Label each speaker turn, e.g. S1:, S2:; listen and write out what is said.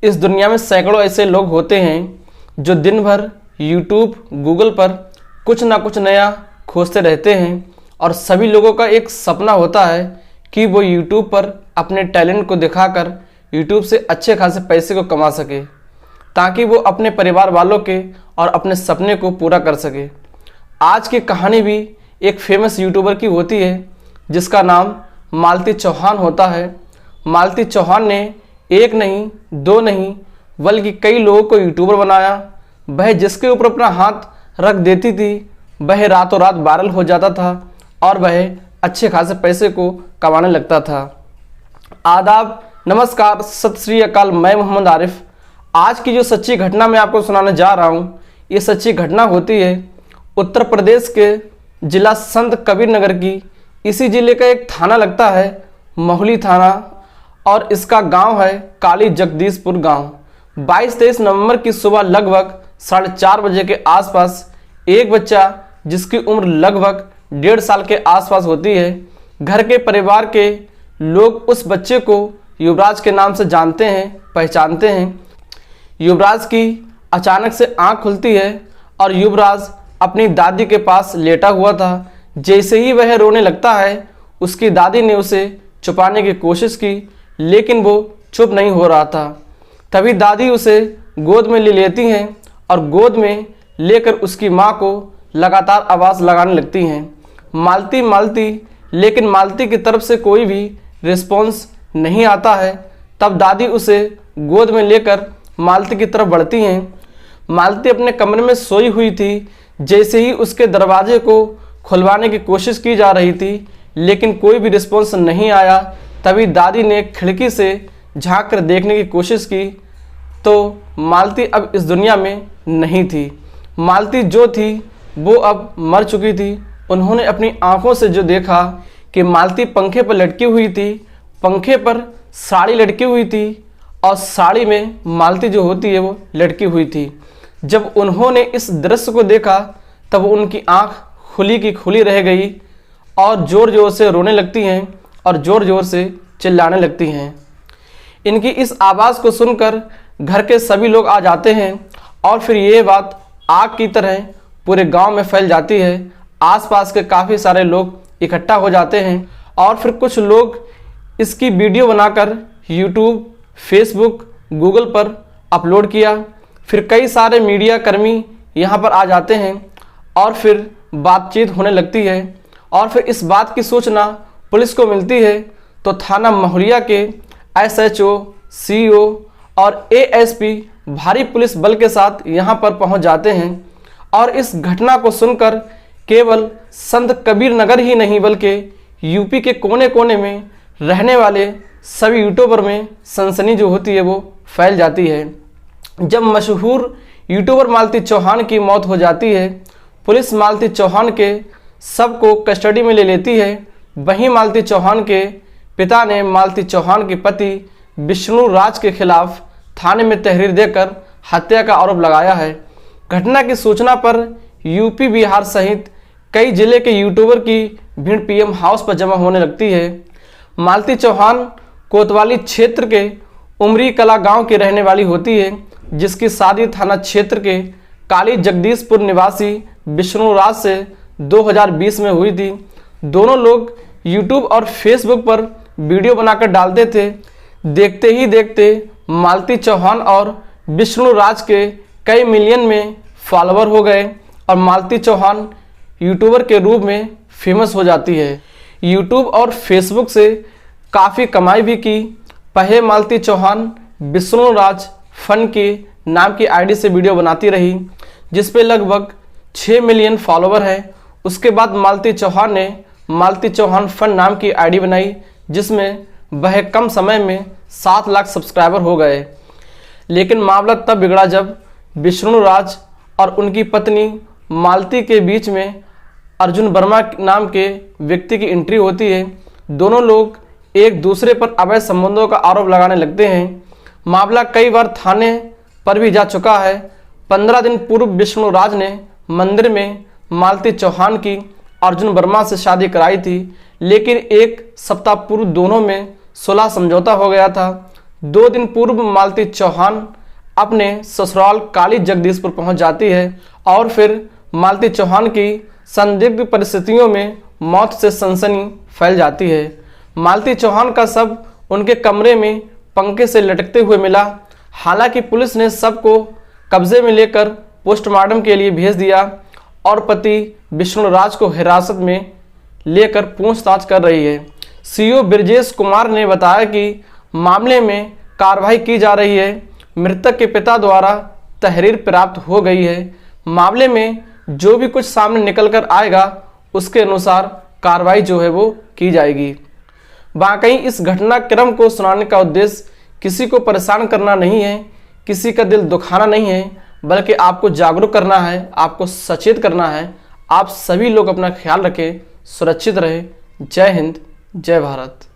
S1: इस दुनिया में सैकड़ों ऐसे लोग होते हैं जो दिन भर यूट्यूब, गूगल पर कुछ ना कुछ नया खोजते रहते हैं और सभी लोगों का एक सपना होता है कि वो यूट्यूब पर अपने टैलेंट को दिखाकर यूट्यूब से अच्छे खासे पैसे को कमा सके ताकि वो अपने परिवार वालों के और अपने सपने को पूरा कर सके। आज की कहानी भी एक फेमस यूट्यूबर की होती है जिसका नाम मालती चौहान होता है। मालती चौहान ने एक नहीं, दो नहीं, बल्कि कई लोगों को यूट्यूबर बनाया। वह जिसके ऊपर अपना हाथ रख देती थी वह रातों रात वायरल हो जाता था और वह अच्छे खासे पैसे को कमाने लगता था। आदाब, नमस्कार, सत श्री अकाल। मैं मोहम्मद आरिफ। आज की जो सच्ची घटना मैं आपको सुनाने जा रहा हूँ, ये सच्ची घटना होती है उत्तर प्रदेश के जिला संत कबीर नगर की। इसी जिले का एक थाना लगता है मोहाली थाना और इसका गांव है काली जगदीशपुर गांव। 22-23 नवंबर की सुबह लगभग 4:30 बजे के आसपास एक बच्चा जिसकी उम्र लगभग 1.5 साल के आसपास होती है, घर के परिवार के लोग उस बच्चे को युवराज के नाम से जानते हैं, पहचानते हैं। युवराज की अचानक से आंख खुलती है और युवराज अपनी दादी के पास लेटा हुआ था। जैसे ही वह रोने लगता है उसकी दादी ने उसे छुपाने की कोशिश की लेकिन वो चुप नहीं हो रहा था। तभी दादी उसे गोद में ले लेती हैं और गोद में लेकर उसकी माँ को लगातार आवाज़ लगाने लगती हैं, मालती मालती। लेकिन मालती की तरफ से कोई भी रिस्पॉन्स नहीं आता है। तब दादी उसे गोद में लेकर मालती की तरफ बढ़ती हैं। मालती अपने कमरे में सोई हुई थी। जैसे ही उसके दरवाजे को खुलवाने की कोशिश की जा रही थी लेकिन कोई भी रिस्पॉन्स नहीं आया। तभी दादी ने खिड़की से झांक कर देखने की कोशिश की तो मालती अब इस दुनिया में नहीं थी। मालती जो थी वो अब मर चुकी थी। उन्होंने अपनी आंखों से जो देखा कि मालती पंखे पर लटकी हुई थी, पंखे पर साड़ी लटकी हुई थी और साड़ी में मालती जो होती है वो लटकी हुई थी। जब उन्होंने इस दृश्य को देखा तब उनकी आंख खुली की खुली रह गई और ज़ोर ज़ोर से रोने लगती हैं और ज़ोर ज़ोर से चिल्लाने लगती हैं। इनकी इस आवाज़ को सुनकर घर के सभी लोग आ जाते हैं और फिर ये बात आग की तरह पूरे गांव में फैल जाती है। आसपास के काफ़ी सारे लोग इकट्ठा हो जाते हैं और फिर कुछ लोग इसकी वीडियो बनाकर यूट्यूब, फेसबुक, गूगल पर अपलोड किया। फिर कई सारे मीडिया कर्मी यहाँ पर आ जाते हैं और फिर बातचीत होने लगती है और फिर इस बात की सूचना पुलिस को मिलती है तो थाना मोहलिया के SHO, CO और ASP भारी पुलिस बल के साथ यहाँ पर पहुँच जाते हैं और इस घटना को सुनकर केवल संत कबीर नगर ही नहीं बल्कि यूपी के कोने कोने में रहने वाले सभी यूट्यूबर में सनसनी जो होती है वो फैल जाती है। जब मशहूर यूट्यूबर मालती चौहान की मौत हो जाती है, पुलिस मालती चौहान के सबको कस्टडी में ले लेती है। वहीं मालती चौहान के पिता ने मालती चौहान के पति विष्णु राज के खिलाफ थाने में तहरीर देकर हत्या का आरोप लगाया है। घटना की सूचना पर यूपी, बिहार सहित कई जिले के यूट्यूबर की भीड़ PM हाउस पर जमा होने लगती है। मालती चौहान कोतवाली क्षेत्र के उमरी कला गांव की रहने वाली होती है जिसकी शादी थाना क्षेत्र के काली जगदीशपुर निवासी विष्णु राज से 2020 में हुई थी। दोनों लोग यूट्यूब और फेसबुक पर वीडियो बनाकर डालते थे। देखते ही देखते मालती चौहान और विष्णु राज के कई मिलियन में फॉलोवर हो गए और मालती चौहान यूट्यूबर के रूप में फेमस हो जाती है। यूट्यूब और फेसबुक से काफ़ी कमाई भी की। पहले मालती चौहान विष्णु राज फन के नाम की ID से वीडियो बनाती रही जिस पे लगभग 6 मिलियन फॉलोवर है। उसके बाद मालती चौहान ने मालती चौहान फन नाम की ID बनाई जिसमें वह कम समय में 7 लाख सब्सक्राइबर हो गए। लेकिन मामला तब बिगड़ा जब विष्णु राज और उनकी पत्नी मालती के बीच में अर्जुन वर्मा नाम के व्यक्ति की एंट्री होती है। दोनों लोग एक दूसरे पर अवैध संबंधों का आरोप लगाने लगते हैं। मामला कई बार थाने पर भी जा चुका है। 15 दिन पूर्व विष्णु राज ने मंदिर में मालती चौहान की अर्जुन वर्मा से शादी कराई थी लेकिन एक सप्ताह पूर्व दोनों में सुलह समझौता हो गया था। 2 दिन पूर्व मालती चौहान अपने ससुराल काली जगदीशपुर पहुंच जाती है और फिर मालती चौहान की संदिग्ध परिस्थितियों में मौत से सनसनी फैल जाती है। मालती चौहान का शव उनके कमरे में पंखे से लटकते हुए मिला। हालांकि पुलिस ने शव को कब्जे में लेकर पोस्टमार्टम के लिए भेज दिया और पति विष्णुराज को हिरासत में लेकर पूछताछ कर रही है। सीओ ब्रजेश कुमार ने बताया कि मामले में कार्रवाई की जा रही है। मृतक के पिता द्वारा तहरीर प्राप्त हो गई है। मामले में जो भी कुछ सामने निकल कर आएगा उसके अनुसार कार्रवाई जो है वो की जाएगी। वाकई इस घटनाक्रम को सुनाने का उद्देश्य किसी को परेशान करना नहीं है, किसी का दिल दुखाना नहीं है, बल्कि आपको जागरूक करना है, आपको सचेत करना है। आप सभी लोग अपना ख्याल रखें, सुरक्षित रहें। जय हिंद, जय भारत।